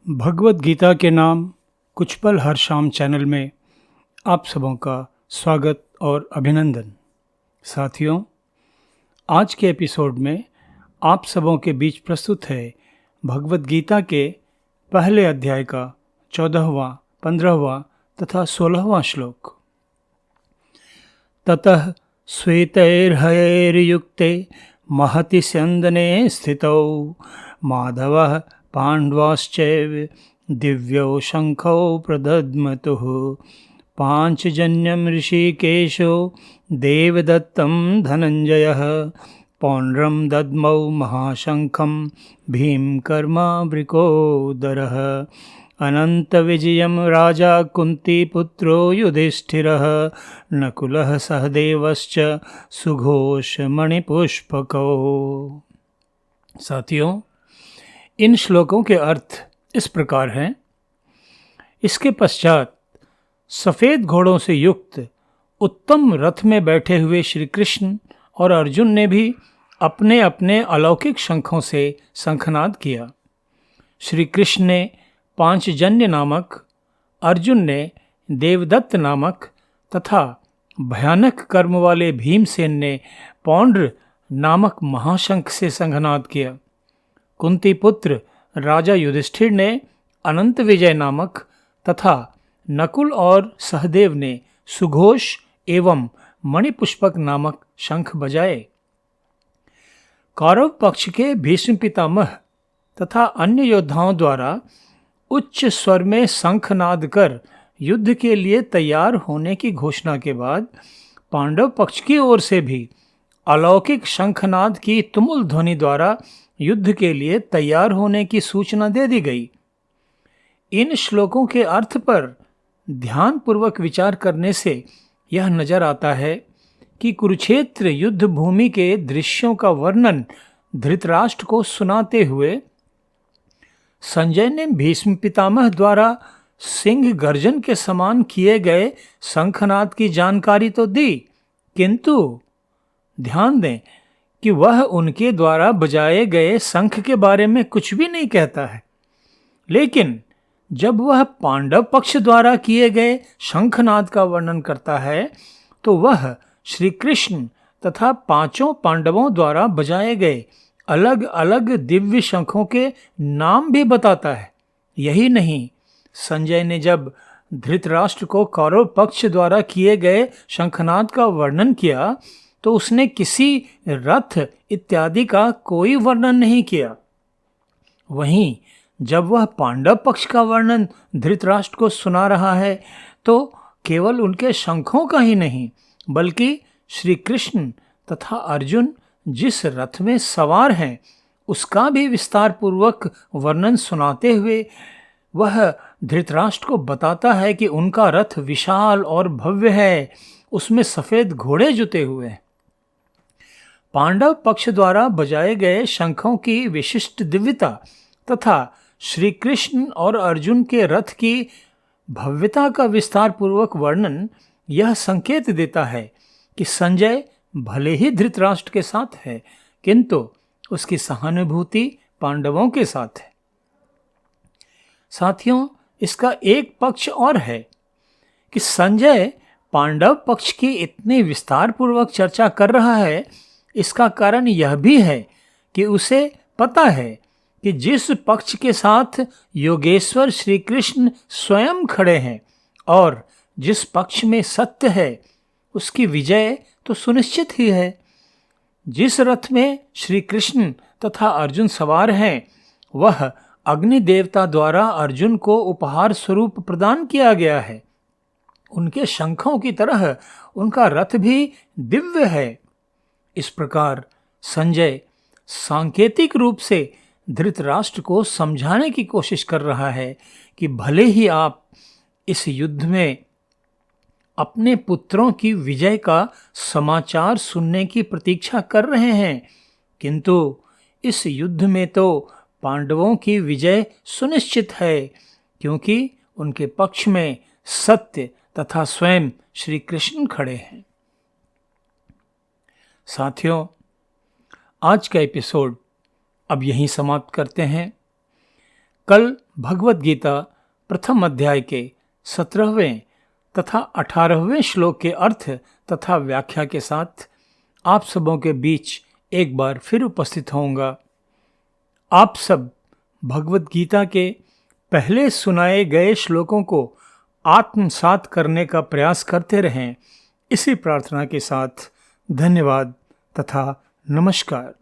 भगवत गीता के नाम कुछ पल हर शाम चैनल में आप सबों का स्वागत और अभिनंदन। साथियों, आज के एपिसोड में आप सबों के बीच प्रस्तुत है भगवत गीता के पहले अध्याय का 14वां, 15वां तथा 16वां श्लोक। ततः श्वेतैर्हयैर्युक्ते महति स्यन्दने स्थितौ माधवः पाण्डवाश्चैव दिव्यौ शङ्खौ प्रदद्मतुः पाञ्चजन्यं ऋषिकेशो देवदत्तं धनञ्जयः पौण्ड्रं दद्मौ महाशङ्खं भीमकर्मावृकोदरः अनन्तविजयं राजा कुन्तीपुत्रो युधिष्ठिरः नकुलः सहदेवश्च सुघोषमणिपुष्पकौ। साथियों, इन श्लोकों के अर्थ इस प्रकार हैं। इसके पश्चात सफ़ेद घोड़ों से युक्त उत्तम रथ में बैठे हुए श्री कृष्ण और अर्जुन ने भी अपने अपने अलौकिक शंखों से शंखनाद किया। श्री कृष्ण ने पांचजन्य नामक, अर्जुन ने देवदत्त नामक तथा भयानक कर्म वाले भीमसेन ने पौंड्र नामक महाशंख से शंखनाद किया। कुंती पुत्र राजा युधिष्ठिर ने अनंत विजय नामक तथा नकुल और सहदेव ने सुघोष एवं मणिपुष्पक नामक शंख बजाए। कौरव पक्ष के भीष्म पितामह तथा अन्य योद्धाओं द्वारा उच्च स्वर में शंखनाद कर युद्ध के लिए तैयार होने की घोषणा के बाद पांडव पक्ष की ओर से भी अलौकिक शंखनाद की तुमुल ध्वनि द्वारा युद्ध के लिए तैयार होने की सूचना दे दी गई। इन श्लोकों के अर्थ पर ध्यानपूर्वक विचार करने से यह नजर आता है कि कुरुक्षेत्र युद्ध भूमि के दृश्यों का वर्णन धृतराष्ट्र को सुनाते हुए संजय ने भीष्म पितामह द्वारा सिंह गर्जन के समान किए गए शंखनाद की जानकारी तो दी, किंतु ध्यान दें कि वह उनके द्वारा बजाए गए शंख के बारे में कुछ भी नहीं कहता है। लेकिन जब वह पांडव पक्ष द्वारा किए गए शंखनाद का वर्णन करता है तो वह श्री कृष्ण तथा पांचों पांडवों द्वारा बजाए गए अलग अलग दिव्य शंखों के नाम भी बताता है। यही नहीं, संजय ने जब धृतराष्ट्र को कौरव पक्ष द्वारा किए गए शंखनाद का वर्णन किया तो उसने किसी रथ इत्यादि का कोई वर्णन नहीं किया। वहीं जब वह पांडव पक्ष का वर्णन धृतराष्ट्र को सुना रहा है तो केवल उनके शंखों का ही नहीं बल्कि श्री कृष्ण तथा अर्जुन जिस रथ में सवार हैं उसका भी विस्तार पूर्वक वर्णन सुनाते हुए वह धृतराष्ट्र को बताता है कि उनका रथ विशाल और भव्य है, उसमें सफ़ेद घोड़े जुते हुए हैं। पांडव पक्ष द्वारा बजाए गए शंखों की विशिष्ट दिव्यता तथा श्री कृष्ण और अर्जुन के रथ की भव्यता का विस्तार पूर्वक वर्णन यह संकेत देता है कि संजय भले ही धृतराष्ट्र के साथ है किंतु उसकी सहानुभूति पांडवों के साथ है। साथियों, इसका एक पक्ष और है कि संजय पांडव पक्ष की इतनी विस्तार पूर्वक चर्चा कर रहा है। इसका कारण यह भी है कि उसे पता है कि जिस पक्ष के साथ योगेश्वर श्री कृष्ण स्वयं खड़े हैं और जिस पक्ष में सत्य है उसकी विजय तो सुनिश्चित ही है। जिस रथ में श्री कृष्ण तथा अर्जुन सवार हैं वह अग्नि देवता द्वारा अर्जुन को उपहार स्वरूप प्रदान किया गया है। उनके शंखों की तरह उनका रथ भी दिव्य है। इस प्रकार संजय सांकेतिक रूप से धृतराष्ट्र को समझाने की कोशिश कर रहा है कि भले ही आप इस युद्ध में अपने पुत्रों की विजय का समाचार सुनने की प्रतीक्षा कर रहे हैं किंतु इस युद्ध में तो पांडवों की विजय सुनिश्चित है क्योंकि उनके पक्ष में सत्य तथा स्वयं श्री कृष्ण खड़े हैं। साथियों, आज का एपिसोड अब यहीं समाप्त करते हैं। कल भगवत गीता प्रथम अध्याय के 17वें तथा 18वें श्लोक के अर्थ तथा व्याख्या के साथ आप सबों के बीच एक बार फिर उपस्थित होऊंगा। आप सब भगवत गीता के पहले सुनाए गए श्लोकों को आत्मसात करने का प्रयास करते रहें, इसी प्रार्थना के साथ धन्यवाद तथा नमस्कार।